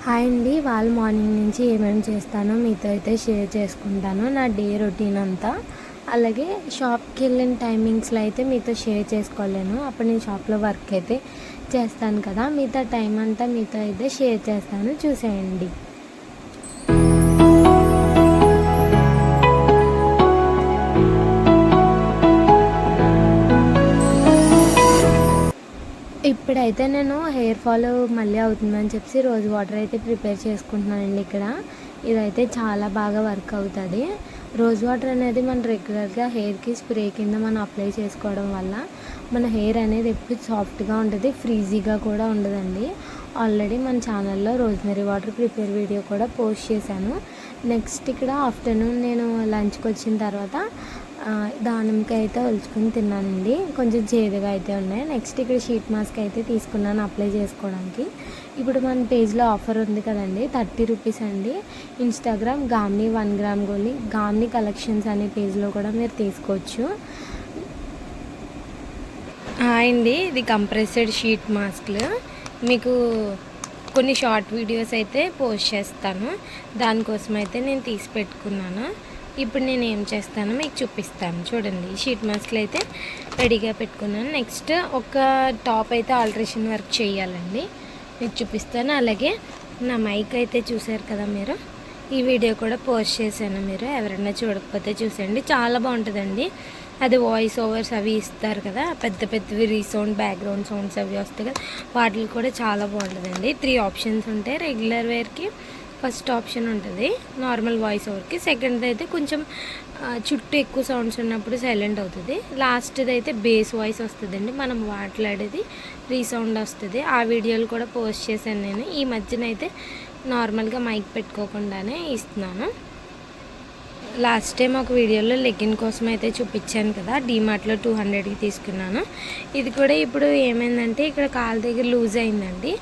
Hi అండి. వాళ్ళ morning నుంచి ఏమేమి చేస్తానో మీతో అయితే షేర్ చేసుకుంటాను. నా డే రొటీన్ అంతా. అలాగే షాప్కి వెళ్ళిన టైమింగ్స్లో అయితే మీతో షేర్ చేసుకోలేను. అప్పుడు నేను షాప్లో వర్క్ అయితే చేస్తాను కదా, మిగతా టైం అంతా మీతో అయితే షేర్ చేస్తాను, చూసేయండి. ఇప్పుడైతే నేను హెయిర్ ఫాల్ మళ్ళీ అవుతుందని చెప్పి రోజ్ వాటర్ అయితే ప్రిపేర్ చేసుకుంటున్నానండి. ఇదైతే చాలా బాగా వర్క్ అవుతుంది. రోజ్ వాటర్ అనేది మనం రెగ్యులర్గా హెయిర్కి స్ప్రే కింద మనం అప్లై చేసుకోవడం వల్ల మన హెయిర్ అనేది ఎప్పుడు సాఫ్ట్గా ఉంటుంది, ఫ్రీజీగా కూడా ఉండదండి. ఆల్రెడీ మన ఛానల్లో రోజ్మెరీ వాటర్ ప్రిపేర్ వీడియో కూడా పోస్ట్ చేశాను. నెక్స్ట్ ఇక్కడ ఆఫ్టర్నూన్ నేను లంచ్కి వచ్చిన తర్వాత దానిమ్మకాయ అయితే ఒలుచుకొని తిన్నానండి. కొంచెం చేదుగా అయితే ఉన్నాయి. నెక్స్ట్ ఇక్కడ షీట్ మాస్క్ అయితే తీసుకున్నాను అప్లై చేసుకోవడానికి. ఇప్పుడు మన పేజ్లో ఆఫర్ ఉంది కదండి, 30 రూపీస్ అండి. ఇన్స్టాగ్రామ్ గామ్ని 1 గ్రామ్ గోలి గామ్ని కలెక్షన్స్ అనే పేజ్లో కూడా మీరు తీసుకోవచ్చు. అండి, ఇది కంప్రెస్డ్ షీట్ మాస్క్లు. మీకు కొన్ని షార్ట్ వీడియోస్ అయితే పోస్ట్ చేస్తాను, దానికోసం అయితే నేను తీసి పెట్టుకున్నాను. ఇప్పుడు నేను ఏం చేస్తానో మీకు చూపిస్తాను. చూడండి, షీట్ మాస్క్లు అయితే రెడీగా పెట్టుకున్నాను. నెక్స్ట్ ఒక టాప్ అయితే ఆల్టరేషన్ వర్క్ చేయాలండి, మీకు చూపిస్తాను. అలాగే నా మైక్ అయితే చూసారు కదా మీరు, ఈ వీడియో కూడా పోస్ట్ చేశాను. మీరు ఎవరైనా చూడకపోతే చూసేయండి, చాలా బాగుంటుందండి. అది వాయిస్ ఓవర్స్ అవి ఇస్తారు కదా, పెద్ద పెద్దవి రీసౌండ్ బ్యాక్గ్రౌండ్ సౌండ్స్ అవి వస్తాయి కదా, వాటికి కూడా చాలా బాగుంటుందండి. 3 ఆప్షన్స్ ఉంటాయి. రెగ్యులర్ వేర్కి ఫస్ట్ ఆప్షన్ ఉంటుంది, నార్మల్ వాయిస్ ఓవర్కి. సెకండ్ది అయితే కొంచెం చుట్టూ ఎక్కువ సౌండ్స్ ఉన్నప్పుడు సైలెంట్ అవుతుంది. లాస్ట్ది అయితే బేస్ వాయిస్ వస్తుందండి, మనం మాట్లాడేది రీసౌండ్ వస్తుంది. ఆ వీడియోలు కూడా పోస్ట్ చేశాను నేను. ఈ మధ్యన అయితే నార్మల్గా మైక్ పెట్టుకోకుండానే ఇస్తున్నాను. లాస్ట్ టైం ఒక వీడియోలో లెగ్గిన్ కోసం అయితే చూపించాను కదా, డీమార్ట్లో 200కి తీసుకున్నాను. ఇది కూడా ఇప్పుడు ఏమైందంటే ఇక్కడ కాలు దగ్గర లూజ్ అయిందండి.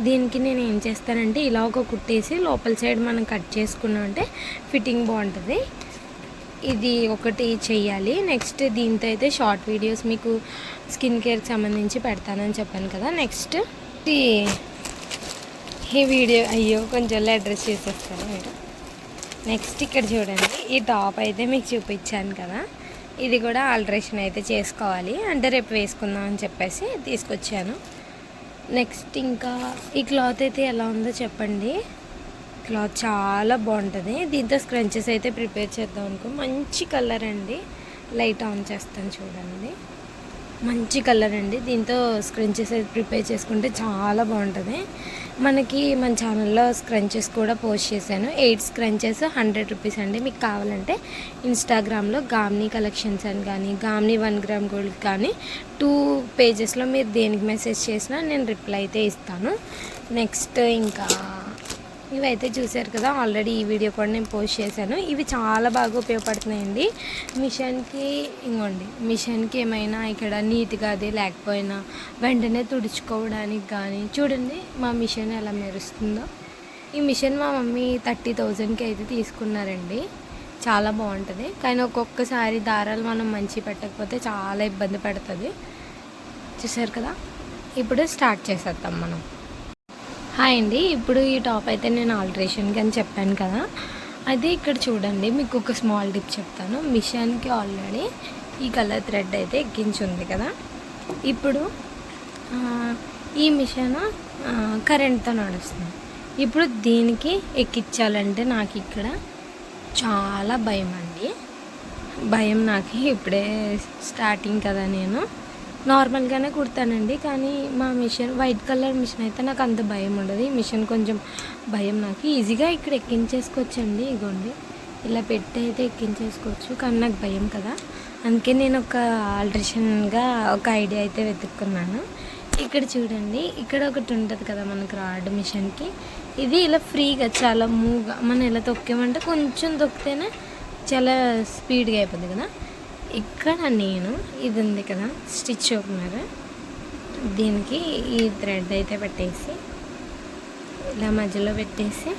దీనికి నేను ఏం చేస్తానంటే ఇలా ఒక కుట్టేసి లోపల సైడ్ మనం కట్ చేసుకున్నామంటే ఫిట్టింగ్ బాగుంటుంది. ఇది ఒకటి చెయ్యాలి. నెక్స్ట్ దీంతో అయితే షార్ట్ వీడియోస్ మీకు స్కిన్ కేర్కి సంబంధించి పెడతానని చెప్పాను కదా. నెక్స్ట్ ఈ వీడియో కొంచెం అడ్రస్ చేసేస్తాను మీరు. నెక్స్ట్ ఇక్కడ చూడండి, ఈ టాప్ అయితే మీకు చూపించాను కదా, ఇది కూడా ఆల్టరేషన్ అయితే చేసుకోవాలి. అంటే రేపు వేసుకుందాం అని చెప్పేసి తీసుకొచ్చాను. నెక్స్ట్ ఇంకా ఈ క్లాత్ అయితే ఎలా ఉందో చెప్పండి. క్లాత్ చాలా బాగుంటుంది. దీంతో స్క్రంచెస్ అయితే ప్రిపేర్ చేద్దాం అనుకో. మంచి కలర్ అండి, లైట్ ఆన్ చేస్తాను చూడండి. మంచి కలర్ అండి. దీంతో స్క్రంచెస్ అయితే ప్రిపేర్ చేసుకుంటే చాలా బాగుంటుంది. మనకి మన ఛానల్లో స్క్రంచెస్ కూడా పోస్ట్ చేశాను. 8 స్క్రంచెస్ 100 రూపీస్ అండి. మీకు కావాలంటే ఇన్స్టాగ్రామ్లో గామ్ని కలెక్షన్స్ అని కానీ గామ్ని 1 గ్రామ్ గోల్డ్ కానీ 2 పేజెస్లో మీరు దేనికి మెసేజ్ చేసినా నేను రిప్లై అయితే ఇస్తాను. నెక్స్ట్ ఇంకా ఇవైతే చూసారు కదా, ఆల్రెడీ ఈ వీడియో కూడా నేను పోస్ట్ చేశాను. ఇవి చాలా బాగా ఉపయోగపడుతున్నాయండి మిషన్కి. ఇంకోండి, మిషన్కి ఏమైనా ఇక్కడ నీట్గా అది లేకపోయినా వెంటనే తుడుచుకోవడానికి కానీ. చూడండి మా మిషన్ ఎలా మెరుస్తుందో. ఈ మిషన్ మా మమ్మీ 30,000కి అయితే తీసుకున్నారండి. చాలా బాగుంటుంది, కానీ ఒక్కొక్కసారి దారాలు మనం మంచి పెట్టకపోతే చాలా ఇబ్బంది పడుతుంది. చూసారు కదా, ఇప్పుడు స్టార్ట్ చేసేద్దాం మనం. హాయ్ అండి, ఇప్పుడు ఈ టాప్ అయితే నేను ఆల్టరేషన్కి అని చెప్పాను కదా, అది ఇక్కడ చూడండి. మీకు ఒక స్మాల్ టిప్ చెప్తాను. మిషన్కి ఆల్రెడీ ఈ కలర్ థ్రెడ్ అయితే ఎక్కించుంది కదా. ఇప్పుడు ఈ మిషన్ కరెంట్తో నడుస్తుంది. ఇప్పుడు దీనికి ఎక్కించాలంటే నాకు ఇక్కడ చాలా భయం అండి. నాకు ఇప్పుడే స్టార్టింగ్ కదా, నేను నార్మల్గానే కుడతానండి. కానీ మా మిషన్ వైట్ కలర్ మిషన్ అయితే నాకు అంత భయం ఉండదు. ఈ మిషన్ కొంచెం భయం నాకు. ఈజీగా ఇక్కడ ఎక్కించేసుకోవచ్చండి. ఇగోండి, ఇలా పెట్టి అయితే ఎక్కించేసుకోవచ్చు, కానీ నాకు భయం కదా. అందుకే నేను ఒక ఆల్టరేషన్గా ఒక ఐడియా అయితే వెతుక్కున్నాను. ఇక్కడ చూడండి, ఇక్కడ ఒకటి ఉంటుంది కదా మనకు రాడ్ మిషన్కి. ఇది ఇలా ఫ్రీగా చాలా మూవ్గా మనం ఇలా తొక్కామంటే కొంచెం తొక్కితేనే చాలా స్పీడ్గా అయిపోతుంది కదా. ఇక్కడ నేను ఇది ఉంది కదా స్టిచ్ ఓపెనర్, దీనికి ఈ థ్రెడ్ అయితే పెట్టేసి ఇలా మధ్యలో పెట్టేసి,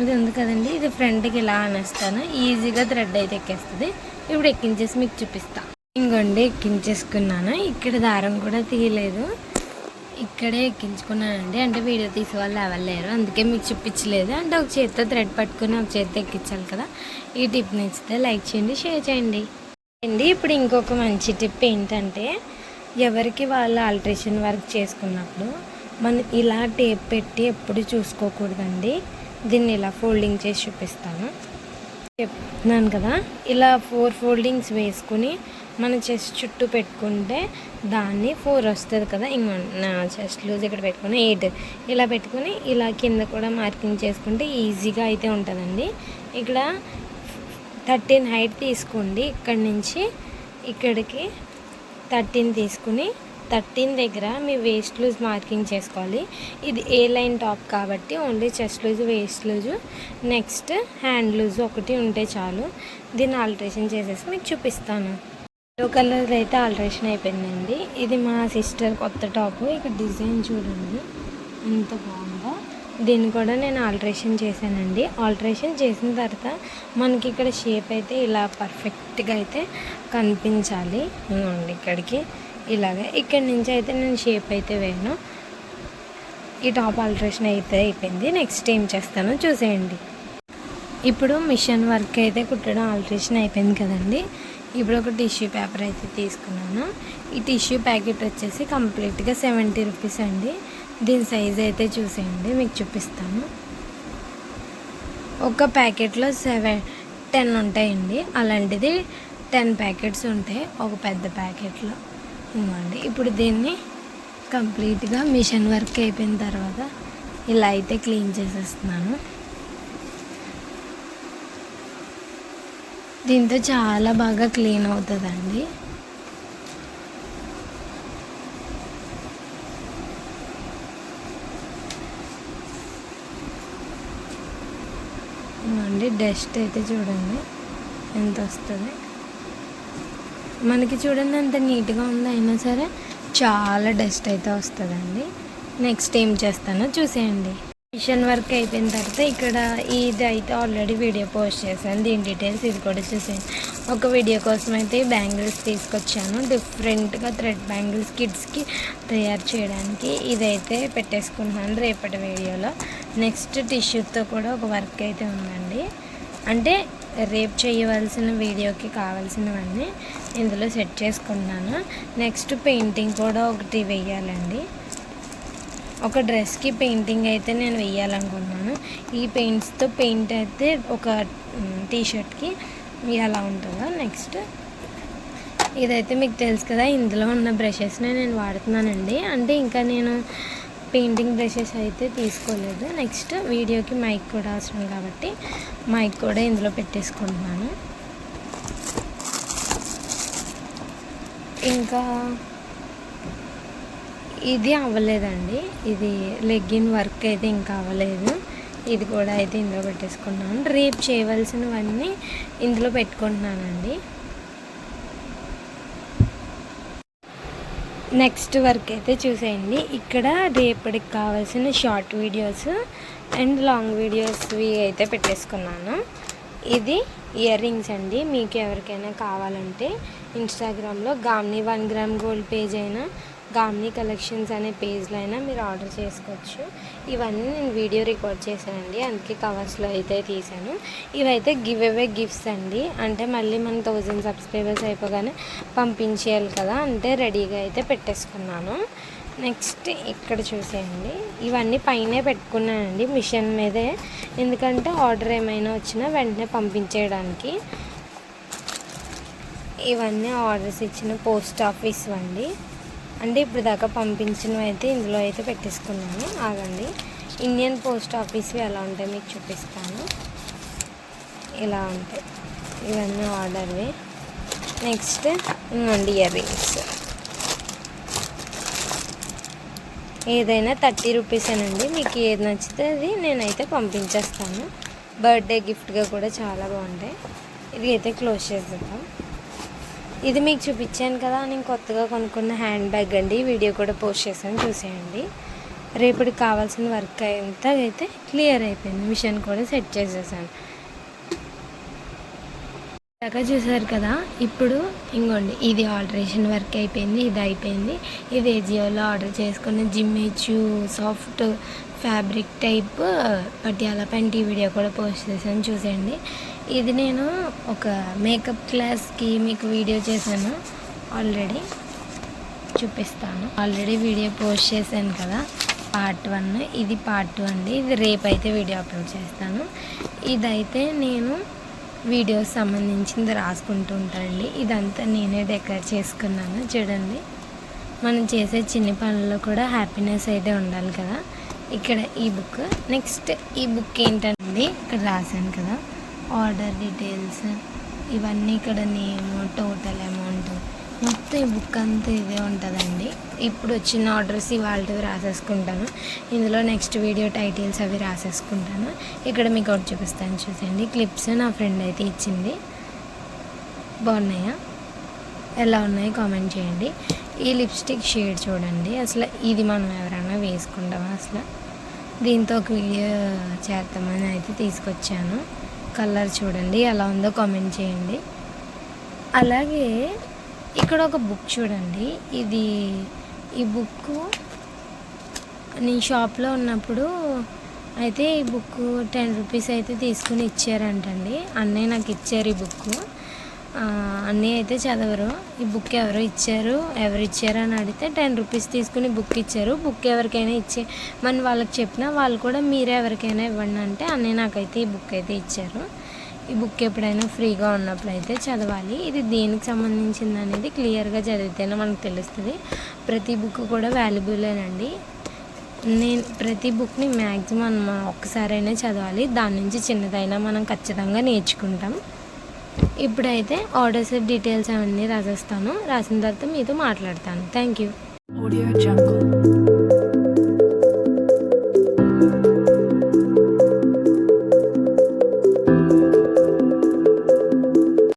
ఇది ఉంది కదండి, ఇది ఫ్రంట్కి ఇలా అనేస్తాను. ఈజీగా థ్రెడ్ అయితే ఎక్కేస్తుంది. ఇప్పుడు ఎక్కించేసి మీకు చూపిస్తాను. ఇంకోండి, ఎక్కించేసుకున్నాను. ఇక్కడ దారం కూడా తీయలేదు. ఇక్కడే ఎక్కించుకున్నానండి. అంటే వీడియో తీసే వాళ్ళు ఎవరు లేరు, అందుకే మీకు చూపించలేదు. అంటే ఒక చేతితో థ్రెడ్ పట్టుకుని ఒక చేతితో ఎక్కించాలి కదా. ఈ టిప్ నచ్చితే లైక్ చేయండి, షేర్ చేయండి అండి. ఇప్పుడు ఇంకొక మంచి టిప్ ఏంటంటే, ఎవరికి వాళ్ళు ఆల్ట్రేషన్ వర్క్ చేసుకున్నప్పుడు మనం ఇలా టేప్ పెట్టి ఎప్పుడు చూసుకోకూడదండి. దీన్ని ఇలా ఫోల్డింగ్ చేసి చూపిస్తాను. చెప్తున్నాను కదా, ఇలా 4 ఫోల్డింగ్స్ వేసుకుని మన చెస్ట్ చుట్టూ పెట్టుకుంటే దాన్ని 4 వస్తుంది కదా. ఇంకో నా చెస్ట్ లూజ్ ఇక్కడ పెట్టుకుని 8 ఇలా పెట్టుకుని ఇలా కింద కూడా మార్కింగ్ చేసుకుంటే ఈజీగా అయితే ఉంటుందండి. ఇక్కడ 13 హైట్ తీసుకోండి. ఇక్కడి నుంచి ఇక్కడికి 13 తీసుకుని 13 దగ్గర మీ వేస్ట్ లూజ్ మార్కింగ్ చేసుకోవాలి. ఇది ఏ లైన్ టాప్ కాబట్టి only chest loose, waist loose, next hand loose ఒకటి ఉంటే చాలు. దీన్ని ఆల్ట్రేషన్ చేసేసి మీకు చూపిస్తాను. ఎల్లో కలర్ అయితే ఆల్ట్రేషన్ అయిపోయిందండి. ఇది మా సిస్టర్ కొత్త టాపు. ఇక్కడ డిజైన్ చూడండి ఎంత బాగుందో. దీన్ని కూడా నేను ఆల్ట్రేషన్ చేశానండి. ఆల్ట్రేషన్ చేసిన తర్వాత మనకి ఇక్కడ షేప్ అయితే ఇలా పర్ఫెక్ట్గా అయితే కనిపించాలి. ఇక్కడికి ఇలాగే ఇక్కడి నుంచి అయితే నేను షేప్ అయితే వేయను. ఈ టాప్ ఆల్ట్రేషన్ అయితే అయిపోయింది. నెక్స్ట్ ఏం చేస్తానో చూసేయండి. ఇప్పుడు మిషన్ వర్క్ అయితే కుట్టడం ఆల్ట్రేషన్ అయిపోయింది కదండి. ఇప్పుడు ఒక టిష్యూ పేపర్ అయితే తీసుకున్నాను. ఈ టిష్యూ ప్యాకెట్ వచ్చేసి కంప్లీట్గా 70 రూపీస్ అండి. దీని సైజ్ అయితే చూసేయండి, మీకు చూపిస్తాను. ఒక ప్యాకెట్లో 10 ఉంటాయండి. అలాంటిది 10 ప్యాకెట్స్ ఉంటాయి ఒక పెద్ద ప్యాకెట్లో. ఇవ్వండి. ఇప్పుడు దీన్ని కంప్లీట్గా మిషన్ వర్క్ అయిపోయిన తర్వాత ఇలా అయితే క్లీన్ చేసేస్తున్నాను. దీంతో చాలా బాగా క్లీన్ అవుతుందండి. ఇవ్వండి. డస్ట్ అయితే చూడండి ఎంత వస్తుంది. మనకి చూడండి ఎంత నీట్గా ఉందో, అయినా సరే చాలా డస్ట్ అయితే వస్తుందండి. నెక్స్ట్ ఏం చేస్తానో చూసేయండి. మిషన్ వర్క్ అయిపోయిన తర్వాత ఇక్కడ ఇది అయితే ఆల్రెడీ వీడియో పోస్ట్ చేశాను. దీని డీటెయిల్స్ ఇది కూడా చూసేయండి. ఒక వీడియో కోసం అయితే బ్యాంగిల్స్ తీసుకొచ్చాను. డిఫరెంట్గా థ్రెడ్ బ్యాంగిల్స్ కిడ్స్కి తయారు చేయడానికి ఇదైతే పెట్టేసుకుంటున్నాను రేపటి వీడియోలో. నెక్స్ట్ టిష్యూతో కూడా ఒక వర్క్ అయితే ఉందండి. అంటే రేపు చేయవలసిన వీడియోకి కావాల్సినవన్నీ ఇందులో సెట్ చేసుకున్నాను. నెక్స్ట్ పెయింటింగ్ కూడా ఒకటి వేయాలండి. ఒక డ్రెస్కి పెయింటింగ్ అయితే నేను వేయాలనుకున్నాను. ఈ పెయింట్స్తో పెయింట్ అయితే ఒక టీషర్ట్కి ఎలా ఉంటుందో. నెక్స్ట్ ఇదైతే మీకు తెలుసు కదా, ఇందులో ఉన్న బ్రషెస్నే నేను వాడుతున్నానండి. అంటే ఇంకా నేను పెయింటింగ్ బ్రషెస్ అయితే తీసుకోలేదు. నెక్స్ట్ వీడియోకి మైక్ కూడా అవసరం కాబట్టి మైక్ కూడా ఇందులో పెట్టేసుకుంటున్నాను. ఇంకా ఇది అవ్వలేదండి. ఇది లెగ్గిన్ వర్క్ అయితే ఇంకా అవ్వలేదు. ఇది కూడా అయితే ఇందులో పెట్టేసుకున్నాను. రేపు చేయవలసినవన్నీ ఇందులో పెట్టుకుంటున్నానండి. నెక్స్ట్ వర్క్ అయితే చూసేయండి. ఇక్కడ రేపటికి కావాల్సిన షార్ట్ వీడియోస్ అండ్ లాంగ్ వీడియోస్వి అయితే పెట్టేసుకున్నాను. ఇది ఇయర్ రింగ్స్ అండి. మీకు ఎవరికైనా కావాలంటే ఇన్స్టాగ్రామ్లో గామ్ని 1 గ్రామ్ గోల్డ్ పేజ్ అయినా గామ్ని కలెక్షన్స్ అనే పేజ్లో అయినా మీరు ఆర్డర్ చేసుకోవచ్చు. ఇవన్నీ నేను వీడియో రికార్డ్ చేశానండి, అందుకే కవర్స్లో అయితే తీసాను. ఇవైతే గివ్ అవే గిఫ్ట్స్ అండి. అంటే మళ్ళీ మన 1000 సబ్స్క్రైబర్స్ అయిపోగానే పంపించేయాలి కదా, అంటే రెడీగా అయితే పెట్టేసుకున్నాను. నెక్స్ట్ ఇక్కడ చూసేయండి. ఇవన్నీ పైనే పెట్టుకున్నానండి మిషన్ మీదే, ఎందుకంటే ఆర్డర్ ఏమైనా వచ్చినా వెంటనే పంపించేయడానికి. ఇవన్నీ ఆర్డర్స్ ఇచ్చిన పోస్ట్ ఆఫీస్ అండి. అంటే ఇప్పుడు దాకా పంపించినవి అయితే ఇందులో అయితే పెట్టేసుకున్నాను. ఆగండి, ఇండియన్ పోస్ట్ ఆఫీస్వి ఎలా ఉంటాయి మీకు చూపిస్తాను. ఇలా ఉంటాయి ఇవన్నీ ఆర్డర్వి. నెక్స్ట్ ఇంకోండి ఇయర్ రింగ్స్. ఏదైనా 30 రూపీసేనండి. మీకు ఏది నచ్చితే అది నేనైతే పంపించేస్తాను. బర్త్డే గిఫ్ట్గా కూడా చాలా బాగుంటాయి. ఇది అయితే క్లోజ్ చేద్దాం. ఇది మీకు చూపించాను కదా, నేను కొత్తగా కొనుక్కున్న హ్యాండ్ బ్యాగ్ అండి. వీడియో కూడా పోస్ట్ చేశాను, చూసేయండి. రేపటికి కావాల్సిన వర్క్ అంతా అయితే క్లియర్ అయిపోయింది. మిషన్ కూడా సెట్ చేసేసాను. దాకా చూసారు కదా. ఇప్పుడు ఇంకోండి ఇది ఆల్టరేషన్ వర్క్ అయిపోయింది, ఇది అయిపోయింది. ఇది ఏజియోలో ఆర్డర్ చేసుకున్న Jimmy Choo soft fabric type Patiala pant video కూడా పోస్ట్ చేశాను, చూసేయండి. ఇది నేను ఒక మేకప్ క్లాస్కి మీకు వీడియో చేశాను, ఆల్రెడీ చూపిస్తాను. ఆల్రెడీ వీడియో పోస్ట్ చేశాను కదా, పార్ట్ 1, ఇది పార్ట్ 2 అండి. ఇది రేపు అయితే వీడియో అప్లోడ్ చేస్తాను. ఇదైతే నేను వీడియోస్ సంబంధించింది రాసుకుంటూ ఉంటానండి. ఇదంతా నేనే డెకరేట్ చేసుకున్నాను. చూడండి, మనం చేసే చిన్ని పనుల్లో కూడా హ్యాపీనెస్ అయితే ఉండాలి కదా. ఇక్కడ ఈ బుక్, నెక్స్ట్ ఈ బుక్ ఏంటండి, ఇక్కడ రాశాను కదా ఆర్డర్ డీటెయిల్స్ ఇవన్నీ, ఇక్కడ నేమ్, టోటల్ అమౌంట్, మొత్తం ఈ బుక్ అంతా ఇదే ఉంటుందండి. ఇప్పుడు వచ్చిన ఆర్డర్స్ ఇవాళవి రాసేసుకుంటాను. ఇందులో నెక్స్ట్ వీడియో టైటిల్స్ అవి రాసేసుకుంటాను. ఇక్కడ మీకు ఒకటి చూపిస్తాను, చూసండి. క్లిప్స్ నా ఫ్రెండ్ అయితే ఇచ్చింది, బాగున్నాయా, ఎలా ఉన్నాయో కామెంట్ చేయండి. ఈ లిప్స్టిక్ షేడ్ చూడండి, అసలు ఇది మనం ఎవరైనా వేసుకుంటామా, అసలు దీంతో ఒక వీడియో చేద్దామని అయితే తీసుకొచ్చాను. కలర్ చూడండి ఎలా ఉందో కామెంట్ చేయండి. అలాగే ఇక్కడ ఒక బుక్ చూడండి, ఈ బుక్ నేను షాప్లో ఉన్నప్పుడు అయితే ఈ బుక్ 10 రూపీస్ అయితే తీసుకుని ఇచ్చారంటండి. అన్నయ్య నాకు ఇచ్చారు ఈ బుక్. అన్నయ్య అయితే చదవరు, ఈ బుక్ ఎవరు ఇచ్చారు అని అడిగితే 10 రూపీస్ తీసుకుని బుక్ ఇచ్చారు. బుక్ ఎవరికైనా మనం వాళ్ళకి చెప్పినా వాళ్ళు కూడా మీరే ఎవరికైనా ఇవ్వండి అంటే అన్నయ్య నాకైతే ఈ బుక్ అయితే ఇచ్చారు. ఈ బుక్ ఎప్పుడైనా ఫ్రీగా ఉన్నప్పుడు అయితే చదవాలి. ఇది దేనికి సంబంధించింది అనేది క్లియర్గా చదివితేనే మనకు తెలుస్తుంది. ప్రతి బుక్ కూడా వాల్యుబులేనండి. నేను ప్రతి బుక్ని మ్యాక్సిమం ఒక్కసారైనా చదవాలి, దాని నుంచి చిన్నదైనా మనం ఖచ్చితంగా నేర్చుకుంటాం. ఇప్పుడైతే ఆర్డర్స్ డీటెయిల్స్ అవన్నీ రాసేస్తాను, రాసిన తర్వాత మీతో మాట్లాడతాను. Thank you.